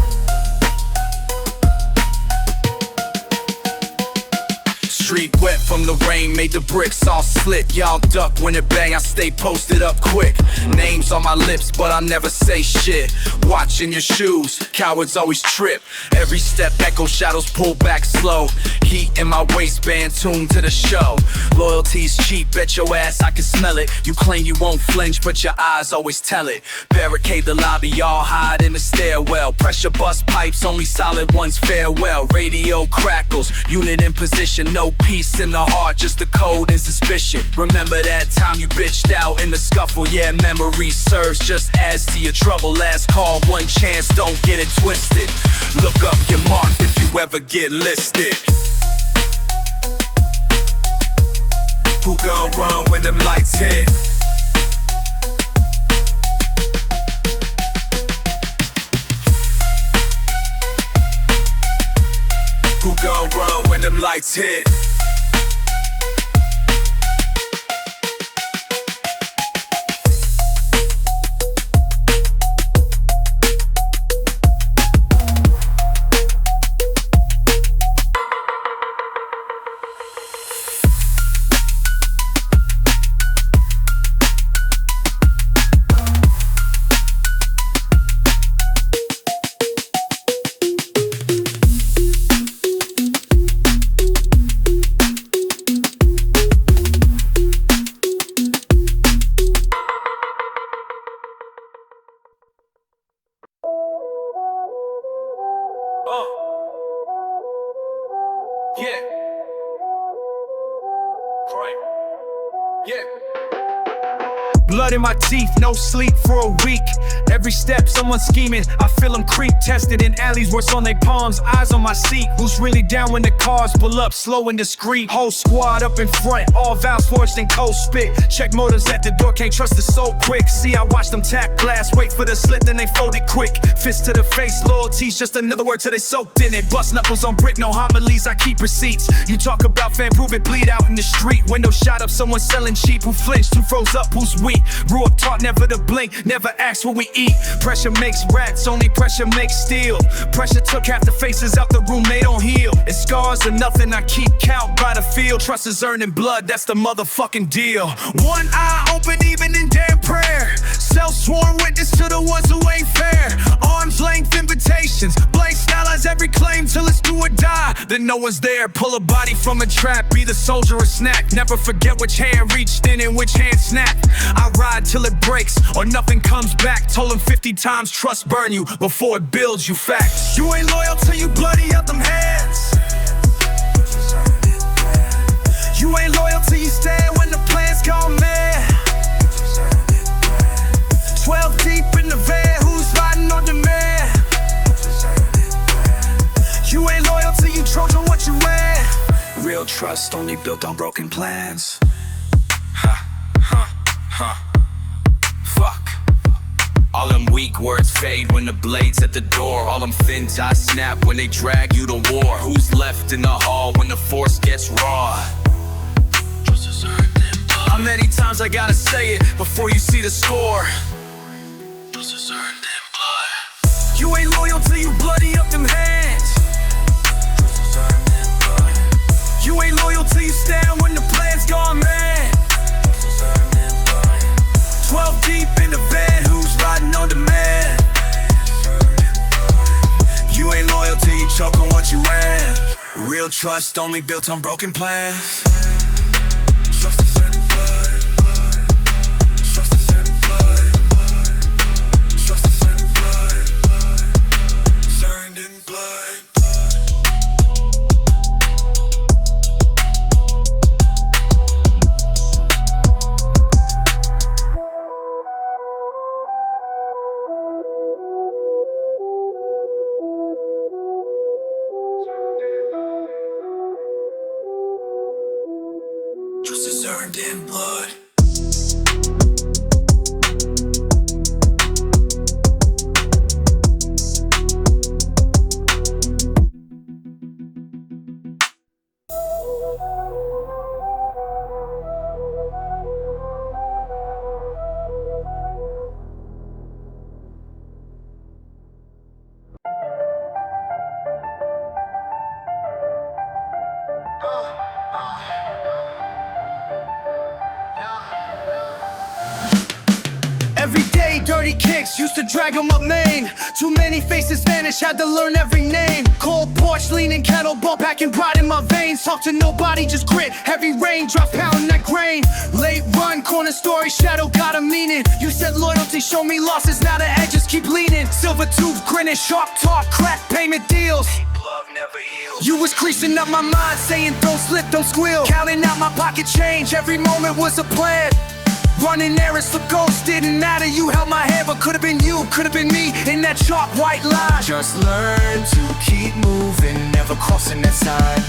Street wet from the rain, made the bricks all slick. Y'all duck when it bang, I stay posted up quick. Names on my lips, but I never say shit. Watching your shoes, cowards always trip. Every step echo shadows pull back slow. Heat in my waistband, tuned to the show. Loyalty's cheap, bet your ass I can smell it. You claim you won't flinch, but your eyes always tell it. Barricade the lobby, y'all hide in the stairwell. Pressure bust pipes, only solid ones farewell. Radio crackles, unit in position, no peace in the heart, just the code and suspicion. Remember that time you bitched out in the scuffle? Yeah, memory serves, just adds to your trouble. Last call, one chance, don't get it twisted. Look up your mark if you ever get listed. Who gon' run when them lights hit? Who gon' run when them lights hit? Yeah. Right. Yeah. Blood in my teeth, no sleep for a week. Every step someone scheming, I feel them creep. Tested in alleys, worse on their palms, eyes on my seat. Who's really down when the cars pull up, slow and discreet? Whole squad up in front, all valves forged in cold spit. Check motors at the door, can't trust it so quick. See, I watch them tap glass, wait for the slit, then they fold it quick. Fist to the face, loyalty's just another word till they soaked in it. Bust knuckles on brick, no homilies, I keep receipts. You talk about fan, prove it, bleed out in the street. Window shot up, someone selling cheap. Who flinched, who froze up, who's weak? Grew up taught never to blink, never ask what we eat. Pressure makes rats, only pressure makes steel. Pressure took half the faces out the room, they don't heal. It's scars are nothing, I keep count by the field. Trust is earned in blood, that's the motherfucking deal. One eye open even in damn prayer. Self-sworn witness to the ones who ain't fair. Arm's length invitations, blank stylize every claim till it's do or die. Then no one's there, pull a body from a trap, be the soldier or snack. Never forget which hand reached in and which hand snapped. I ride till it breaks or nothing comes back. Told him 50 times, trust burn you before it builds you facts. You ain't loyal till you bloody out them hands. You ain't loyal till you stand when the plan's gone mad. 12 deep in the van, who's riding on demand? You ain't loyal till you Trojan what you wear. Real trust only built on broken plans. Fuck. All them weak words fade when the blade's at the door. All them thin ties snap when they drag you to war. Who's left in the hall when the force gets raw? How many times I gotta say it before you see the score? You ain't loyal till you bloody up them hands. You ain't loyal till you stand when the plan's gone mad. 12 deep in the van, who's riding on demand? You ain't loyal till you choke on what you ran. Real trust only built on broken plans. Trust is in blood. Trust is in blood. carved in blood. Every day, dirty kicks, used to drag 'em up Maine. Too many faces vanish, had to learn every name. Cold porch, leaning kettle, ball back and ride in my veins. Talk to nobody, just grit, heavy rain, drop pounding that grain. Late run, corner story, shadow got a meaning. You said loyalty, show me losses, now the edges keep leaning. Silver tooth, grinning, sharp talk, crack payment deals. Love never heals. You was creasing up my mind, saying don't slip, don't squeal. Counting out my pocket change, every moment was a plan. Running errands for ghosts, didn't matter, you held my hand. But could've been you, could've been me, in that chalk white line. Just learn to keep moving, never crossing that sign.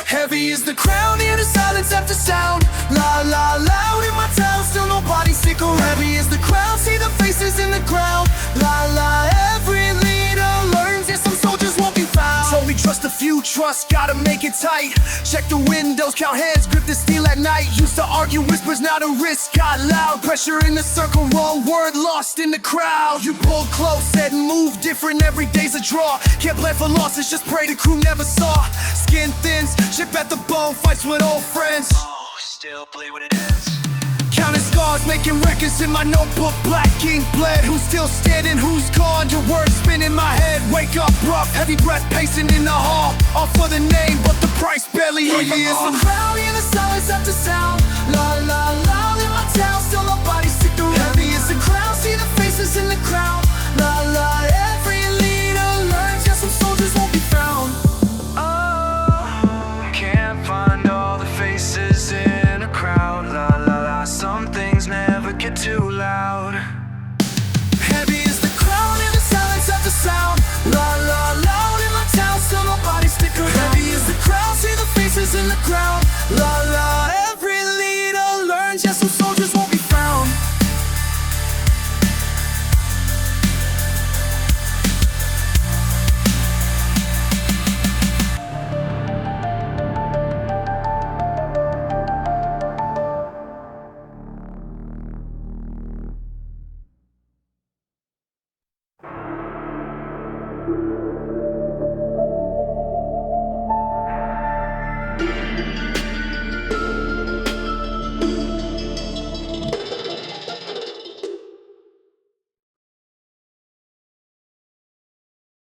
Heavy is the crown, hear the silence after sound. La la loud in my town, still nobody sick or heavy is the crown, see the faces in the ground. La la, every leader learns that some soldiers won't be found. Told me trust a few, trust, gotta make it tight. Check the windows, count hands, grip the steel at night. Used to argue whispers, now the risk got loud. Pressure in the circle, roll word lost in the crowd. You pulled close, said move different, every day's a draw. Can't play for losses, just pray the crew never saw. Skin thins, chip at the bone, fights with old friends. Oh, still play what it is. Counting scars, making records in my notebook. Black ink bled, who's still standing, who's gone? Your words spin in my head, wake up rough. Heavy breath pacing in the hall. All for the name, but the price barely is. The crowd in the silence after sound. La la la, in my town, still nobody sick around. Heavy is the crowd, see the faces in the crowd. La la, every leader learns, yeah, some soldiers won't be found. Oh, can't find all the faces in a crowd. La la la, some things never get too loud. Heavy is the crowd in the silence after sound. La la, loud in my town, still nobody stick around. Heavy is the crowd, see the faces in the crowd. La la, every leader learns, yeah, some soldiers won't be found.